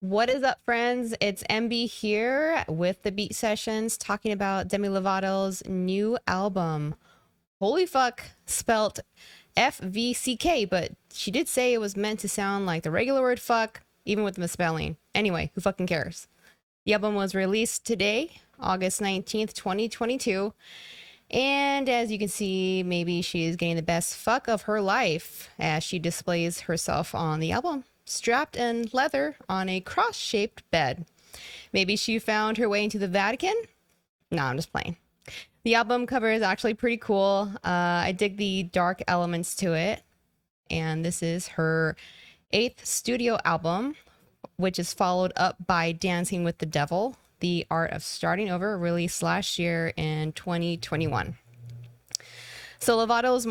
What is up, friends? It's MB here with the Beat Sessions talking about Demi Lovato's new album. Holy fuck, spelt Fvck, but she did say it was meant to sound like the regular word fuck, even with the misspelling. Anyway, who fucking cares? The album was released today, August 19th, 2022. And as you can see, maybe she is getting the best fuck of her life as she displays herself on the album, strapped in leather on a cross-shaped bed. Maybe she found her way into the Vatican? No, I'm just playing. The album cover is actually pretty cool. I dig the dark elements to it. And this is her 8th studio album, which is followed up by Dancing with the Devil, The Art of Starting Over, released last year in 2021. So Lovato's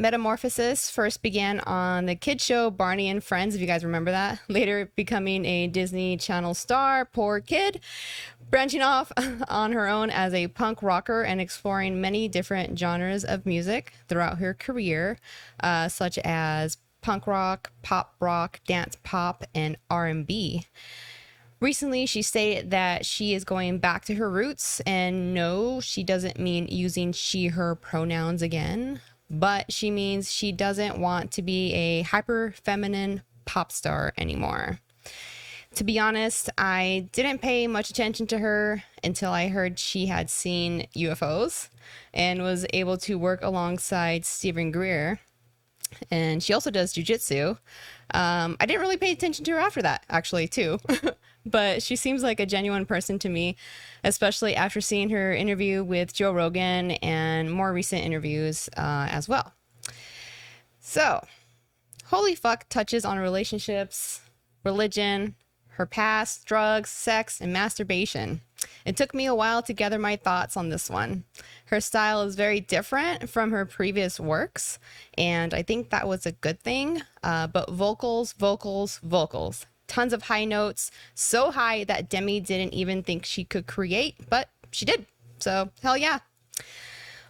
metamorphosis first began on the kid show Barney and Friends, if you guys remember that. Later becoming a Disney Channel star, poor kid, branching off on her own as a punk rocker and exploring many different genres of music throughout her career, such as punk rock, pop rock, dance pop, and R&B. Recently, she stated that she is going back to her roots, and no, she doesn't mean using she, her pronouns again, but she means she doesn't want to be a hyper feminine pop star anymore. To be honest, I didn't pay much attention to her until I heard she had seen UFOs and was able to work alongside Stephen Greer. And she also does jujitsu. I didn't really pay attention to her after that, actually, too. But she seems like a genuine person to me, especially after seeing her interview with Joe Rogan and more recent interviews as well. So, Holy Fuck touches on relationships, religion, her past, drugs, sex, and masturbation. It took me a while to gather my thoughts on this one. Her style is very different from her previous works, and I think that was a good thing. But vocals, vocals, vocals. Tons of high notes, so high that Demi didn't even think she could create, but she did. So, hell yeah.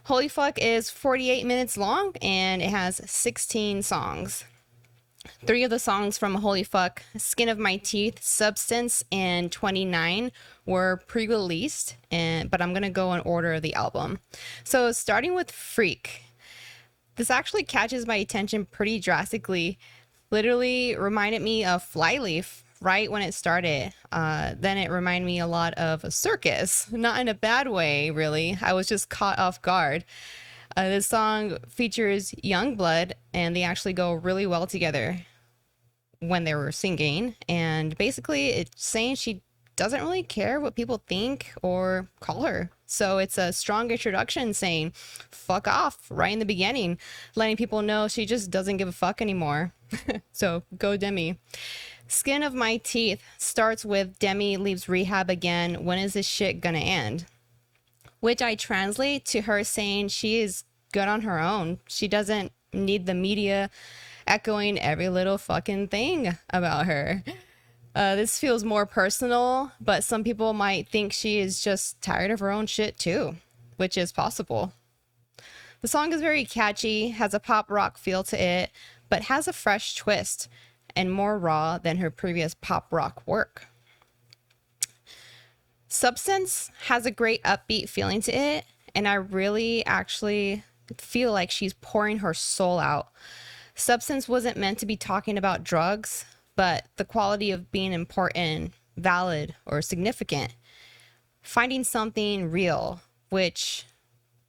Holy Fuck is 48 minutes long, and it has 16 songs. 3 of the songs from Holy Fuck, Skin of My Teeth, Substance, and 29 were pre-released, but I'm going to go in order of the album. So starting with Freak. This actually catches my attention pretty drastically. Literally reminded me of Flyleaf right when it started. Then it reminded me a lot of a circus, not in a bad way, really. I was just caught off guard. This song features Youngblood, and they actually go really well together when they were singing. And basically, it's saying she doesn't really care what people think or call her. So it's a strong introduction saying, fuck off, right in the beginning, letting people know she just doesn't give a fuck anymore. So go Demi. Skin of My Teeth starts with Demi leaves rehab again. When is this shit gonna end? Which I translate to her saying she is good on her own. She doesn't need the media echoing every little fucking thing about her. This feels more personal, but some people might think she is just tired of her own shit too, which is possible. The song is very catchy, has a pop rock feel to it, but has a fresh twist and more raw than her previous pop rock work. Substance has a great upbeat feeling to it, and I really actually feel like she's pouring her soul out. Substance wasn't meant to be talking about drugs, but the quality of being important, valid, or significant. Finding something real, which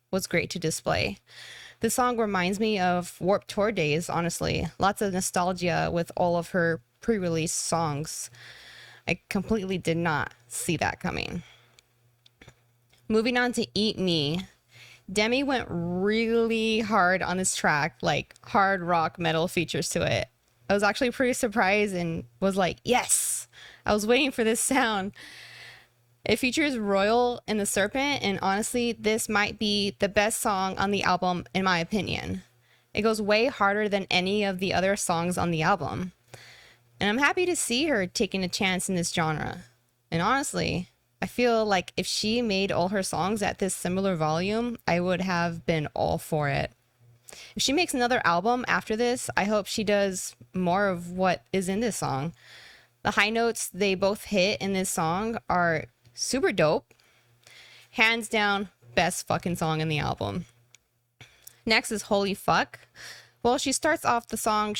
was great to display. The song reminds me of Warped Tour days, honestly. Lots of nostalgia with all of her pre-release songs. I completely did not see that coming. Moving on to Eat Me. Demi went really hard on this track, like hard rock metal features to it. I was actually pretty surprised and was like, yes, I was waiting for this sound. It features Royal and the Serpent, and honestly, this might be the best song on the album in my opinion. It goes way harder than any of the other songs on the album. And I'm happy to see her taking a chance in this genre. And honestly, I feel like if she made all her songs at this similar volume, I would have been all for it. If she makes another album after this, I hope she does more of what is in this song. The high notes they both hit in this song are super dope. Hands down, best fucking song in the album. Next is Holy Fuck. Well, she starts off the song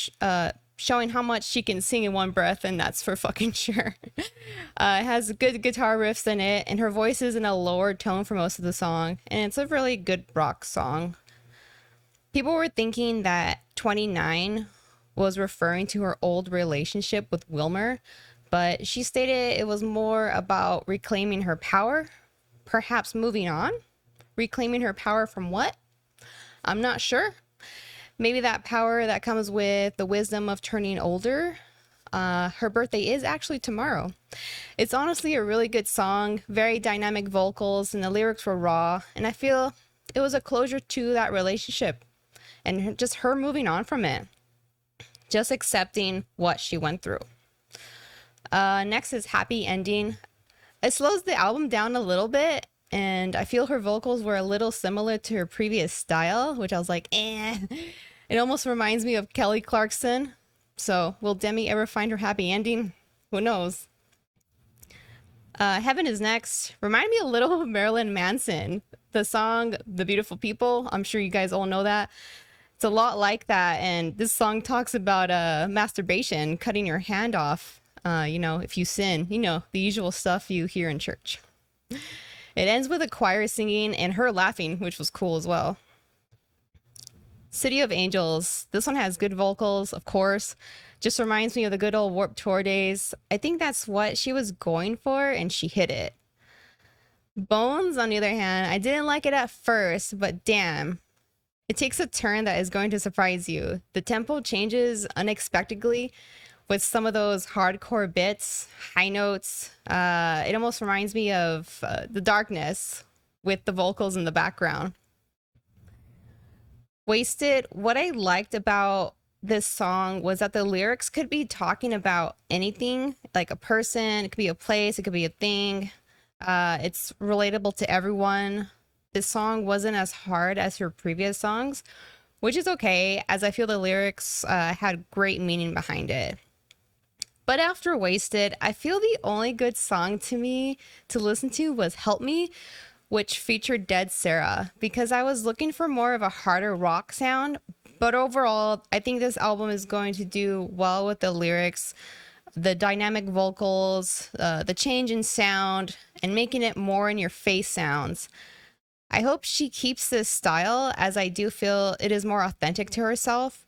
showing how much she can sing in one breath, and that's for fucking sure. It has good guitar riffs in it, and her voice is in a lower tone for most of the song, and it's a really good rock song. People were thinking that 29 was referring to her old relationship with Wilmer, but she stated it was more about reclaiming her power, perhaps moving on. Reclaiming her power from what? I'm not sure. Maybe that power that comes with the wisdom of turning older. Her birthday is actually tomorrow. It's honestly a really good song, very dynamic vocals, and the lyrics were raw. And I feel it was a closure to that relationship and just her moving on from it, just accepting what she went through. Next is Happy Ending. It slows the album down a little bit, and I feel her vocals were a little similar to her previous style, which I was like, eh. It almost reminds me of Kelly Clarkson. So will Demi ever find her happy ending? Who knows? Heaven is Next. Remind me a little of Marilyn Manson. The song, The Beautiful People. I'm sure you guys all know that. It's a lot like that. And this song talks about masturbation, cutting your hand off. If you sin, the usual stuff you hear in church. It ends with a choir singing and her laughing, which was cool as well. City of Angels. This one has good vocals, of course. Just reminds me of the good old Warped Tour days. I think that's what she was going for, and she hit it. Bones, on the other hand, I didn't like it at first, but damn. It takes a turn that is going to surprise you. The tempo changes unexpectedly with some of those hardcore bits, high notes. It almost reminds me of The Darkness with the vocals in the background. Wasted, what I liked about this song was that the lyrics could be talking about anything, like a person, it could be a place, it could be a thing. It's relatable to everyone. This song wasn't as hard as her previous songs, which is okay, as I feel the lyrics had great meaning behind it. But after Wasted, I feel the only good song to me to listen to was Help Me, which featured Dead Sarah, because I was looking for more of a harder rock sound. But overall, I think this album is going to do well with the lyrics, the dynamic vocals, the change in sound, and making it more in your face sounds. I hope she keeps this style, as I do feel it is more authentic to herself.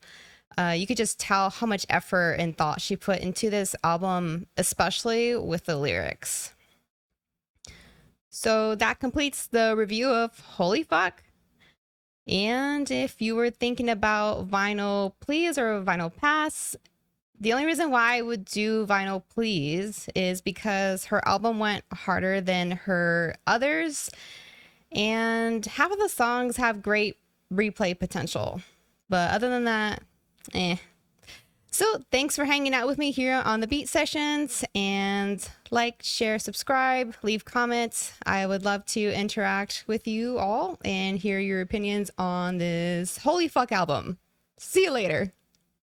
You could just tell how much effort and thought she put into this album, especially with the lyrics. So that completes the review of Holy Fuck. And if you were thinking about Vinyl Please or Vinyl Pass, the only reason why I would do Vinyl Please is because her album went harder than her others, and half of the songs have great replay potential. But other than that, eh. So thanks for hanging out with me here on the Beat Sessions, and like, share, subscribe, leave comments. I would love to interact with you all and hear your opinions on this Holy Fuck album. See you later.